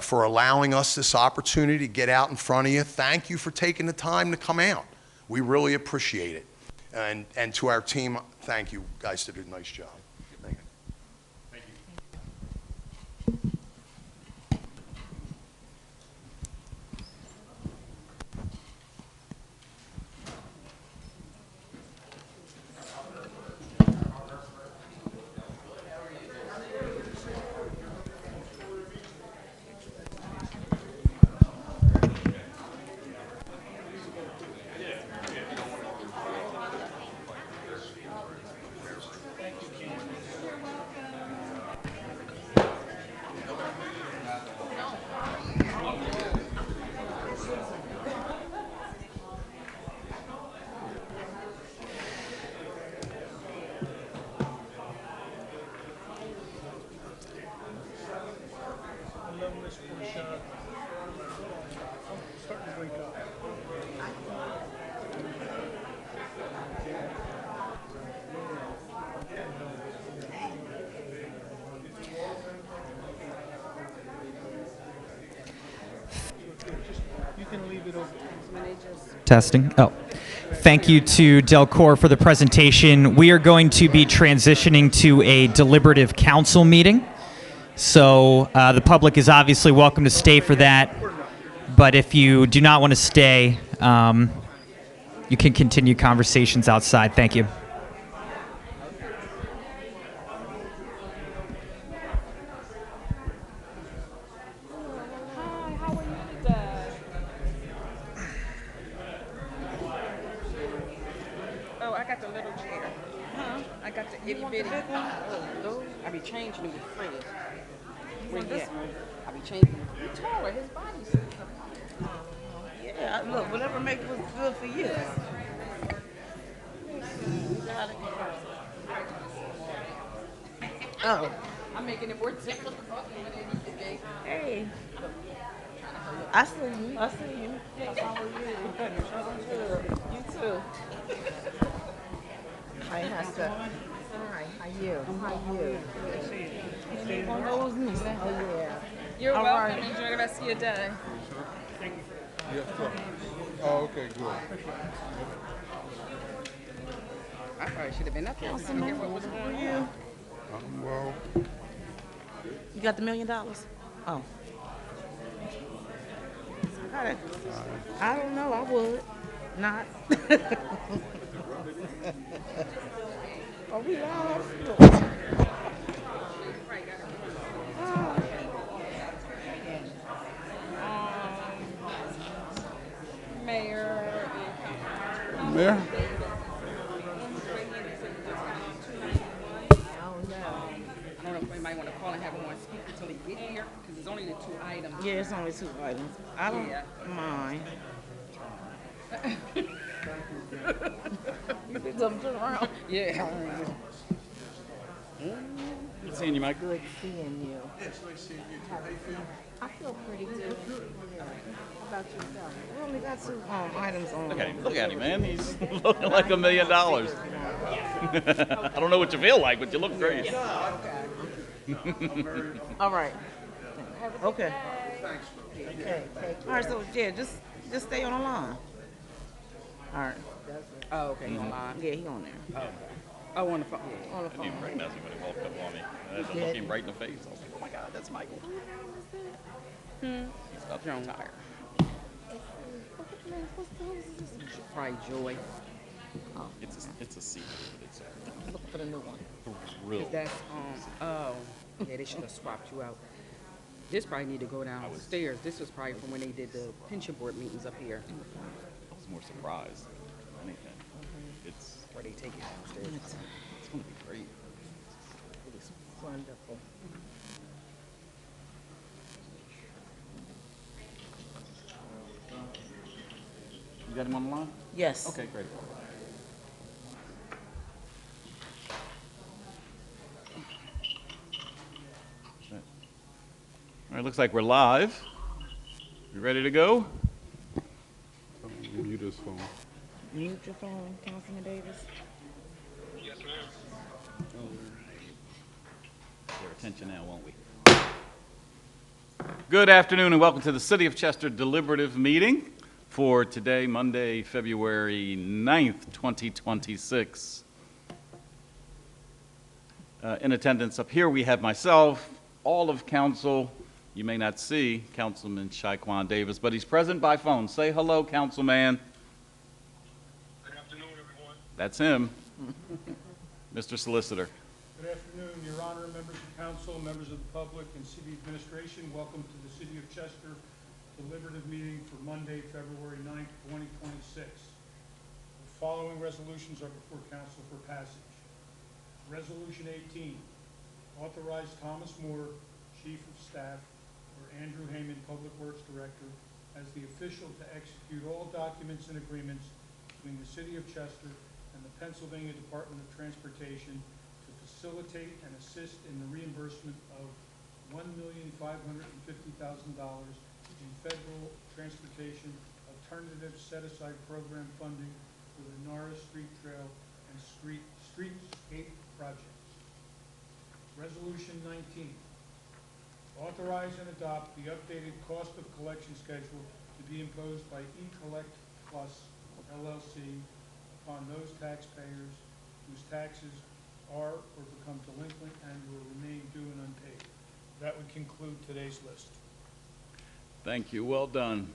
for allowing us this opportunity to get out in front of you. Thank you for taking the time to come out. We really appreciate it. And to our team, thank you. Guys did a nice job. Thank you. Testing. Oh, thank you to DELCORA for the presentation. We are going to be transitioning to a deliberative council meeting. So the public is obviously welcome to stay for that. But if you do not want to stay, you can continue conversations outside. Thank you. Oh, I got the little chair. Huh? I got the itty bitty. I be changing it with Fred. Where you at? I be changing it. He's taller. His body's. Yeah, look, whatever makes what's good for you. Oh. I'm making it more difficult. Hey. I see you. I see you. How are you? You too. Hi, Hester. Hi, how you? How you? Oh, yeah. You're All welcome. right. Enjoy the rest of your day. Yes, sir. Oh, okay, good. I probably should have been up here to hear what was going on. Well, You got the $1 million? Oh. I don't know. I would not. Are we live? Mayor. Mayor? I don't know if we might want to call and have him on speaker until he get here, because it's only the 2 items. Yeah, it's only 2 items. I don't Yeah. mind. You picked up and turn around. Yeah. Good seeing you, Mike. Good seeing you. I feel pretty good. How about yourself? We only got 2 items on. Look at him. Look at him, man. He's looking like $1 million. I don't know what you feel like, but you look great. All right. Okay. Okay. All right. So yeah, just stay on the line. All right. Oh, okay. He's online. Yeah, he on there. Oh, on the phone. On the I didn't phone. even recognize him when he walked up on me. I had to look him right in the face. I was like, oh my God, that's Michael. He's about to retire. Probably Joy. It's a secret, but it's Look for the new one. real. That's, oh, yeah, they should have swapped you out. This probably need to go downstairs. This was probably from when they did the pension board meetings up here. I was more surprised than anything. It's Where they take it downstairs. it's gonna be great. It's wonderful. You got him on the line? Yes. Okay, great. All right, looks like we're live. You ready to go? Mute his phone. Mute your phone, Councilman Davis. Your attention now, won't we? Good afternoon and welcome to the City of Chester deliberative meeting for today, Monday, February 9th, 2026. In attendance up here, we have myself, all of council. You may not see Councilman Shaquan Davis, but he's present by phone. Say hello, Councilman. Good afternoon, everyone. That's him. Mr. Solicitor. Good afternoon, Your Honor, members of council, members of the public, and city administration. Welcome to the City of Chester deliberative meeting for Monday, February 9th, 2026. The following resolutions are before council for passage. Resolution 18, authorize Thomas Moore, Chief of Staff, or Andrew Heyman, Public Works Director, as the official to execute all documents and agreements between the City of Chester and the Pennsylvania Department of Transportation to facilitate and assist in the reimbursement of $1,550,000 in federal transportation alternative set-aside program funding for the Norris Street Trail and streetscape projects. Resolution 19, authorize and adopt the updated cost of collection schedule to be imposed by eCollect Plus LLC upon those taxpayers whose taxes are or become delinquent and will remain due and unpaid. That would conclude today's list. Thank you. Well done.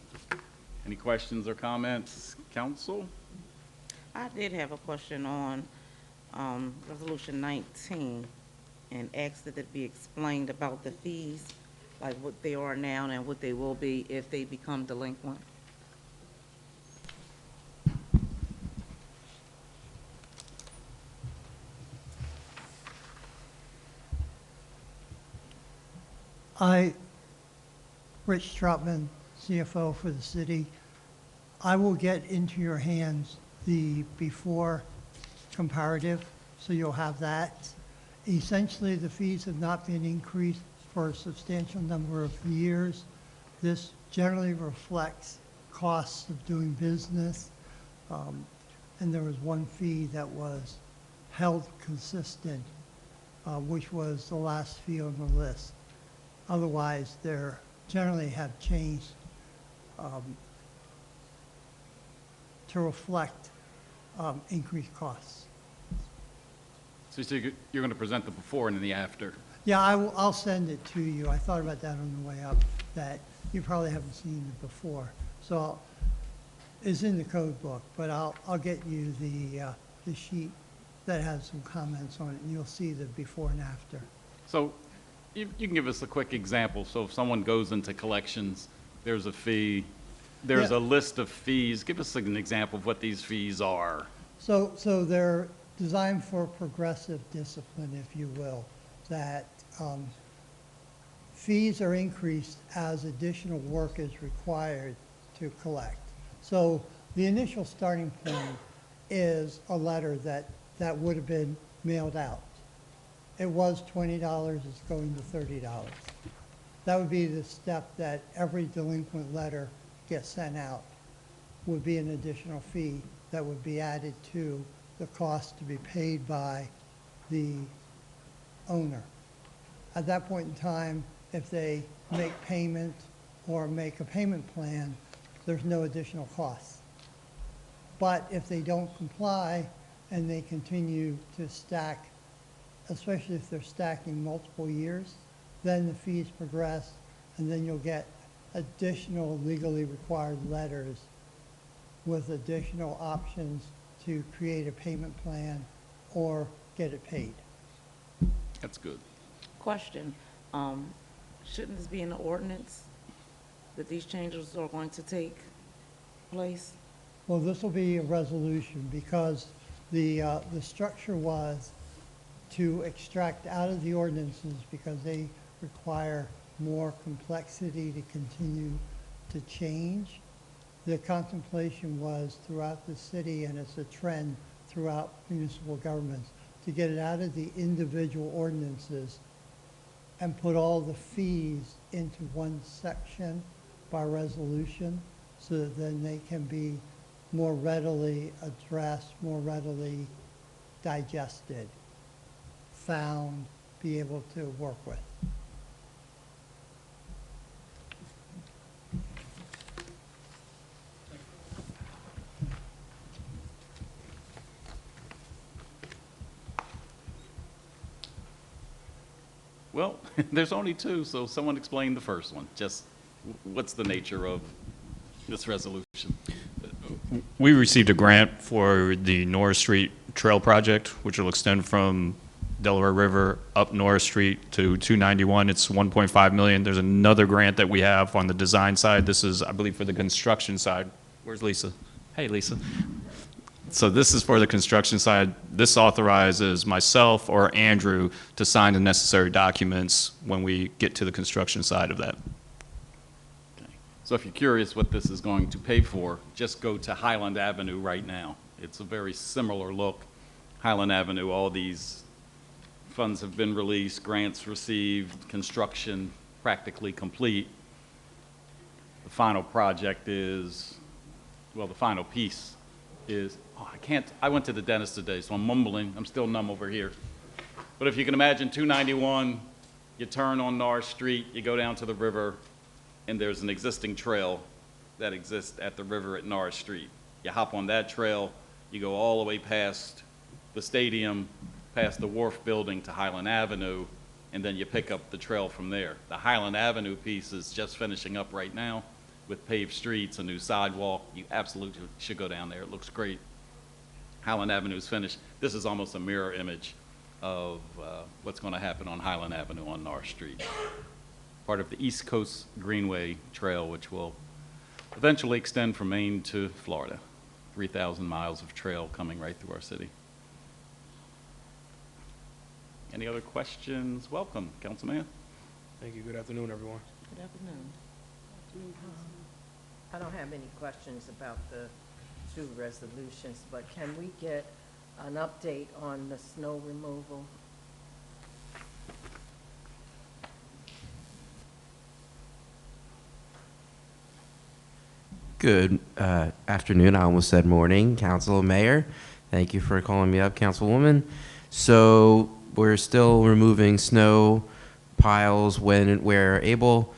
Any questions or comments, council? I did have a question on Resolution 19 and asked that it be explained about the fees, like what they are now and what they will be if they become delinquent. Rich Trotman, CFO for the city. I will get into your hands the before comparative, so you'll have that. Essentially, the fees have not been increased for a substantial number of years. This generally reflects costs of doing business, and there was one fee that was held consistent, which was the last fee on the list. Otherwise, they generally have changed to reflect increased costs. So you're going to present the before and then the after. Yeah, I'll send it to you. I thought about that on the way up, that you probably haven't seen it before. So it's in the code book, but I'll get you the sheet that has some comments on it, and you'll see the before and after. So you can give us a quick example. So if someone goes into collections, there's a fee, there's Yeah. a list of fees. Give us an example of what these fees are. So they're designed for progressive discipline, if you will, that fees are increased as additional work is required to collect. So the initial starting point is a letter that would have been mailed out. It was $20, it's going to $30. That would be the step that every delinquent letter gets sent out, would be an additional fee that would be added to the cost to be paid by the owner. At that point in time, if they make payment or make a payment plan, there's no additional costs. But if they don't comply and they continue to stack, especially if they're stacking multiple years, then the fees progress, and then you'll get additional legally required letters with additional options to create a payment plan or get it paid. That's good. Question, shouldn't this be in the ordinance that these changes are going to take place? Well, this will be a resolution because the structure was to extract out of the ordinances because they require more complexity to continue to change. The contemplation was throughout the city, and it's a trend throughout municipal governments, to get it out of the individual ordinances and put all the fees into one section by resolution, so that then they can be more readily addressed, more readily digested, found, be able to work with. Well, there's only two, so someone explain the first one. Just what's the nature of this resolution? We received a grant for the Norris Street Trail Project, which will extend from Delaware River up Norris Street to 291. It's 1.5 million. There's another grant that we have on the design side. This is, I believe, for the construction side. Where's Lisa? Hey, Lisa. So this is for the construction side. This authorizes myself or Andrew to sign the necessary documents when we get to the construction side of that. Okay. So if you're curious what this is going to pay for, just go to Highland Avenue right now. It's a very similar look. Highland Avenue, all these funds have been released, grants received, construction practically complete. The final project is, well, the final piece is, I went to the dentist today, so I'm mumbling. I'm still numb over here. But if you can imagine 291, you turn on Norris Street, you go down to the river, and there's an existing trail that exists at the river at Norris Street. You hop on that trail, you go all the way past the stadium, past the Wharf building to Highland Avenue, and then you pick up the trail from there. The Highland Avenue piece is just finishing up right now with paved streets, a new sidewalk. You absolutely should go down there. It looks great. Highland Avenue is finished. This is almost a mirror image of what's going to happen on Highland Avenue on Norris Street. Part of the East Coast Greenway Trail, which will eventually extend from Maine to Florida. 3,000 miles of trail coming right through our city. Any other questions? Welcome, Councilman. Thank you. Good afternoon, everyone. Good afternoon. I don't have any questions about the two resolutions, but can we get an update on the snow removal? Good afternoon. I almost said morning, Council Mayor. Thank you for calling me up, Councilwoman. So we're still removing snow piles when and where able.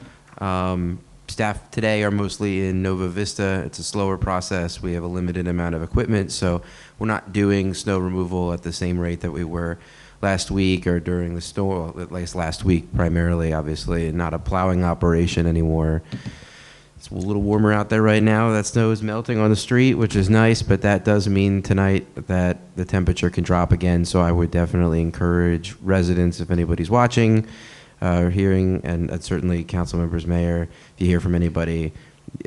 Staff today are mostly in Nova Vista. It's a slower process. We have a limited amount of equipment, so we're not doing snow removal at the same rate that we were last week or during the storm, at least last week primarily, obviously, and not a plowing operation anymore. It's a little warmer out there right now. That snow is melting on the street, which is nice, but that does mean tonight that the temperature can drop again, so I would definitely encourage residents, if anybody's watching, or hearing, and certainly council members, mayor, if you hear from anybody,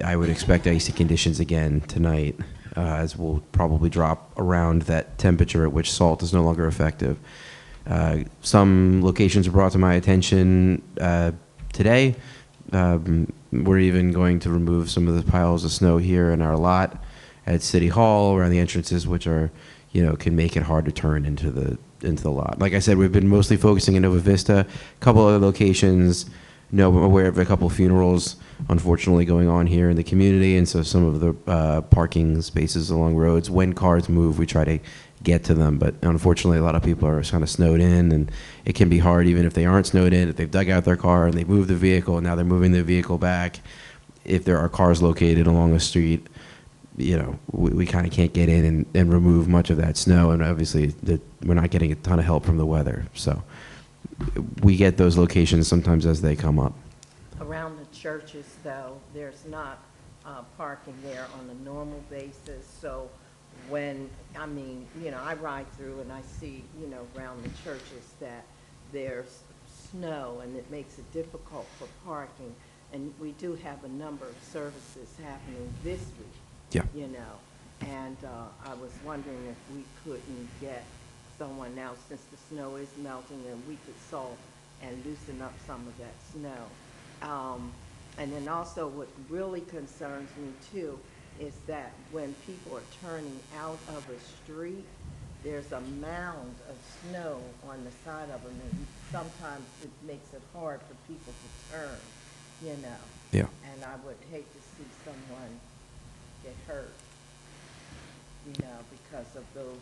I would expect icy conditions again tonight, as we'll probably drop around that temperature at which salt is no longer effective. Some locations are brought to my attention today. We're even going to remove some of the piles of snow here in our lot at City Hall around the entrances, which are, can make it hard to turn into the lot. Like I said, we've been mostly focusing in Nova Vista. A couple other locations, I'm aware of a couple funerals, unfortunately, going on here in the community, and so some of the parking spaces along roads, when cars move, we try to get to them, but unfortunately, a lot of people are kind of snowed in, and it can be hard even if they aren't snowed in, if they've dug out their car and they moved the vehicle, and now they're moving the vehicle back. If there are cars located along a street, we kind of can't get in and remove much of that snow, and obviously we're not getting a ton of help from the weather. So we get those locations sometimes as they come up. Around the churches, though, there's not parking there on a normal basis, so when, I ride through and I see, around the churches that there's snow and it makes it difficult for parking, and we do have a number of services happening this week. Yeah. And I was wondering if we couldn't get someone now, since the snow is melting, and we could salt and loosen up some of that snow. And then also what really concerns me too is that when people are turning out of a street, there's a mound of snow on the side of them, and sometimes it makes it hard for people to turn, you know. Yeah. And I would hate to see someone get hurt, you know, because of those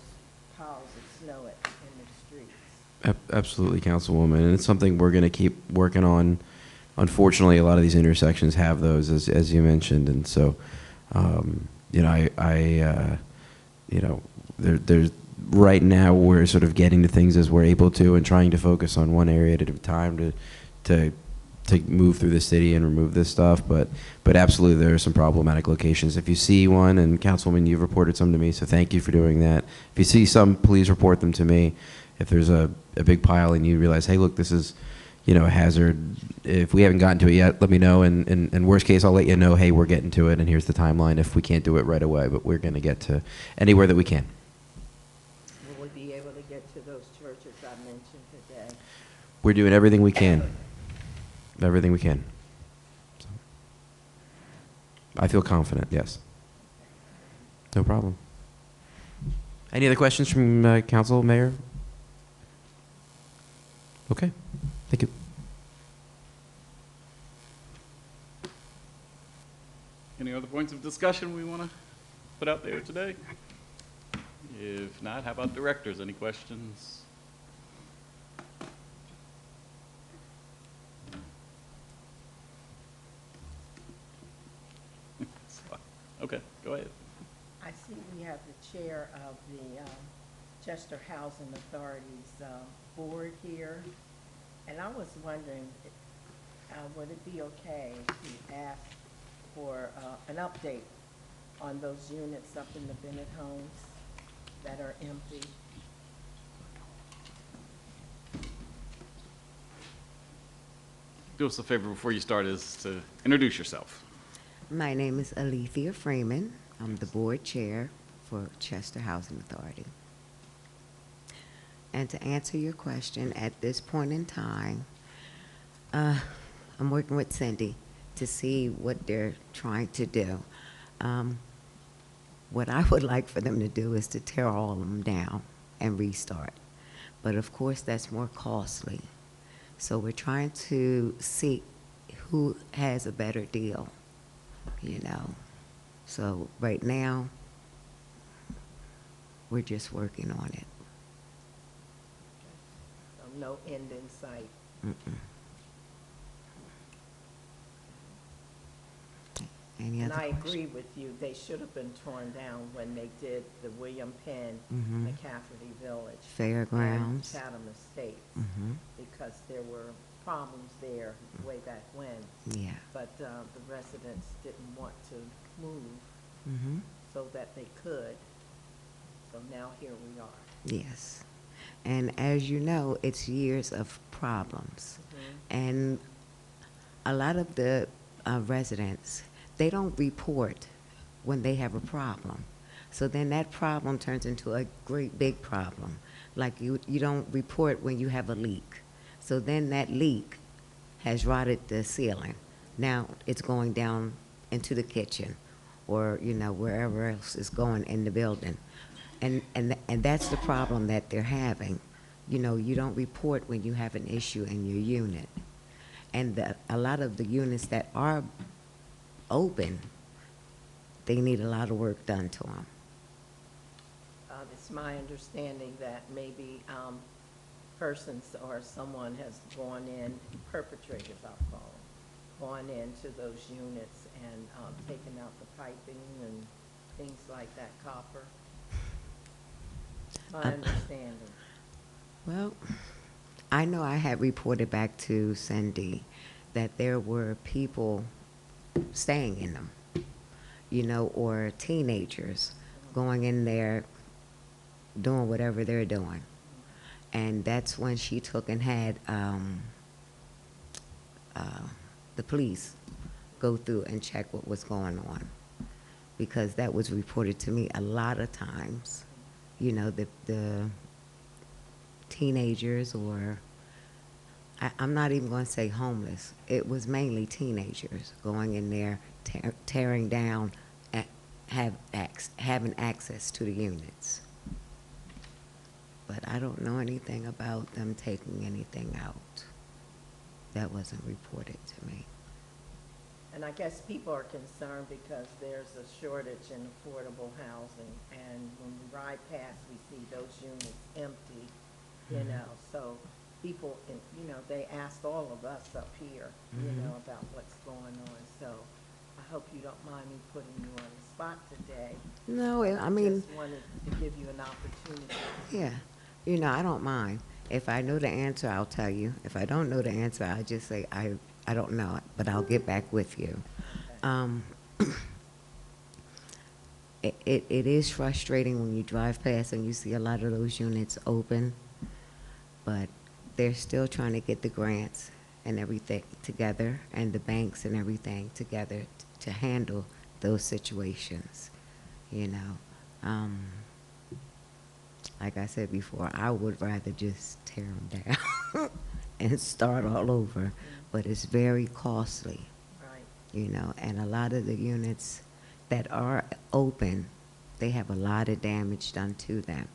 piles of snow in the streets. Absolutely, Councilwoman, and it's something we're going to keep working on. Unfortunately, a lot of these intersections have those, as you mentioned, and so, you know, you know, there's right now we're sort of getting to things as we're able to, and trying to focus on one area at a time to move through the city and remove this stuff. But absolutely, there are some problematic locations. If you see one, and Councilwoman, you've reported some to me, so thank you for doing that. If you see some, please report them to me. If there's a big pile and you realize, hey, look, this is, you know, a hazard. If we haven't gotten to it yet, let me know. And worst case, I'll let you know, hey, we're getting to it, and here's the timeline if we can't do it right away. But we're going to get to anywhere that we can. Will we be able to get to those churches I mentioned today? We're doing everything we can. Everything we can. So, I feel confident, yes. No problem. Any other questions from Council, Mayor? Okay, thank you. Any other points of discussion we want to put out there today? If not, how about directors? Any questions? Okay, go ahead. I see we have the chair of the Chester Housing Authority's board here, and I was wondering, would it be okay to ask for an update on those units up in the Bennett homes that are empty? Do us a favor before you start, is to introduce yourself. My name is Alethea Freeman. I'm the board chair for Chester Housing Authority. And to answer your question, at this point in time, I'm working with Cindy to see what they're trying to do. What I would like for them to do is to tear all of them down and restart. But of course, that's more costly. So we're trying to see who has a better deal, you know. So right now, we're just working on it. So no end in sight. Mm-mm. Any And other I questions? agree with you, they should have been torn down when they did the William Penn, Mhm. McCafferty Village. Fairgrounds. And Chatham Estates. Mhm. Because there were problems there way back when. Yeah. But the residents didn't want to move Mm-hmm. so that they could. So now here we are. Yes. And as you know, it's years of problems. And a lot of the residents, they don't report when they have a problem. So then that problem turns into a great big problem. Like you don't report when you have a leak. So then that leak has rotted the ceiling. Now it's going down into the kitchen or, you know, wherever else is going in the building. And that's the problem that they're having. You know, you don't report when you have an issue in your unit. And a lot of the units that are open, they need a lot of work done to them. It's my understanding that maybe persons or someone has gone in, perpetrators I'll call them, gone into those units and taken out the piping and things like that, copper. My understanding. Well, I know I had reported back to Cindy that there were people staying in them, you know, or teenagers going in there doing whatever they're doing. And that's when she took and had the police go through and check what was going on. Because that was reported to me a lot of times. You know, the teenagers, or I'm not even going to say homeless. It was mainly teenagers going in there, tearing down, having access to the units. but I don't know anything about them taking anything out. That wasn't reported to me. And I guess people are concerned because there's a shortage in affordable housing, and when we ride past, we see those units empty, you know, so people, you know, they asked all of us up here, you know, about what's going on, so I hope you don't mind me putting you on the spot today. No, I mean, Just wanted to give you an opportunity. yeah, you know, I don't mind. If I know the answer, I'll tell you. If I don't know the answer, I just say, I don't know it, but I'll get back with you. It is frustrating when you drive past and you see a lot of those units open, but they're still trying to get the grants and everything together, and the banks and everything together to handle those situations, you know. Like I said before, I would rather just tear them down and start all over, but it's very costly, Right. you know, and a lot of the units that are open, they have a lot of damage done to them.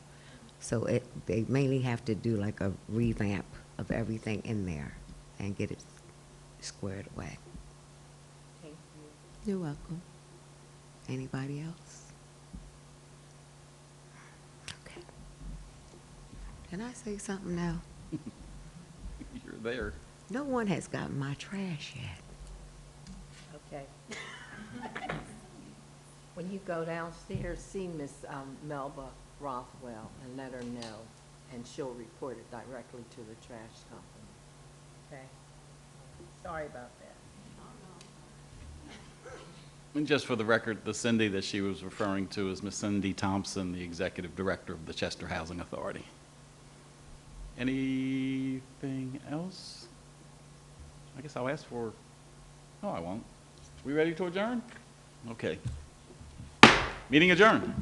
So they mainly have to do like a revamp of everything in there and get it squared away. Thank you. You're welcome. Anybody else? Okay. Can I say something now? You're there. No one has gotten my trash yet. Okay. When you go downstairs, see Miss Melba Rothwell and let her know, and she'll report it directly to the trash company. Okay? Sorry about that. And just for the record, the Cindy that she was referring to is Miss Cindy Thompson, the Executive Director of the Chester Housing Authority. Anything else? I guess I'll ask for, no, I won't. We ready to adjourn? Okay. Meeting adjourned.